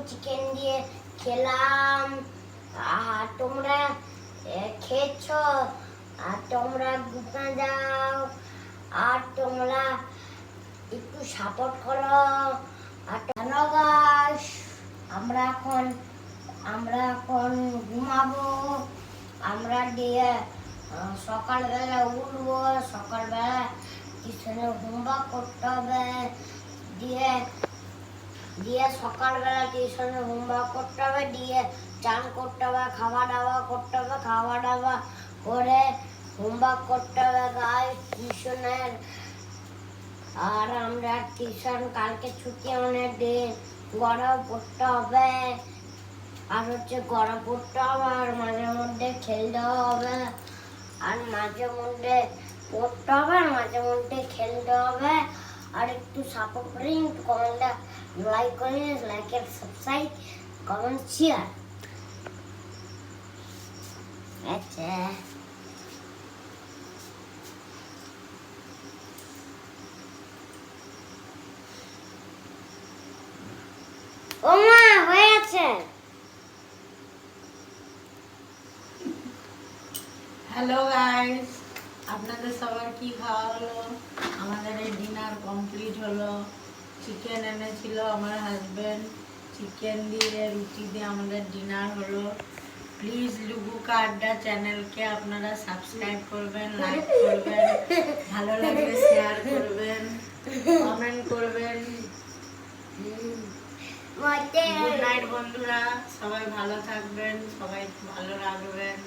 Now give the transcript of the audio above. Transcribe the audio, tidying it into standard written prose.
Chicken দিয়ে খেলাম। আর তোমরা খেয়েছো, আর তোমরা গুপনা দাও, আর তোমরা একটু সাপোর্ট করো। আর গাইস, আমরা এখন ঘুমাবো। আমরা দিয়ে সকালবেলা উঠবো। সকালবেলা টিউশনে হোমওয়ার্ক করতে হবে। দিয়ে সকালবেলা টিউশনে হোমওয়ার্ক করতে হবে, দিয়ে চান করতে হবে, খাওয়া দাওয়া করতে হবে, খাওয়া দাওয়া করে হোমওয়ার্ক করতে হবে গাইস টিউশনের। আর আমরা টিউশন কালকে ছুটি অনেক দিন, গড়াও পড়তে হবে। আর গড়া পড়তে হবে, আর মাঝে মধ্যে খেলতে হবে, আর মাঝে মধ্যে পড়তে হবে, আর মাঝে মধ্যে খেলতে হবে। আর একটু সাপোর্ট করি, একটু কমেন্টটা লাইক করি, লাইকের সাবস্ক্রাইব কমেন্ট শেয়ার। আচ্ছা ও মা হয়ে আছে। হ্যালো গাইস, আপনাদের সবার কি খাওয়া হলো? আমাদের এই ডিনার কমপ্লিট হলো। চিকেন এনেছিল আমার হাজবেন্ড, চিকেন দিয়ে রুটি দিয়ে আমাদের ডিনার হলো। প্লিজ লুবুকা আড্ডা চ্যানেলকে আপনারা সাবস্ক্রাইব করবেন, লাইক করবেন, ভালো লাগলে শেয়ার করবেন, কমেন্ট করবেন। গুড নাইট বন্ধুরা, সবাই ভালো থাকবেন, সবাই ভালো রাখবেন।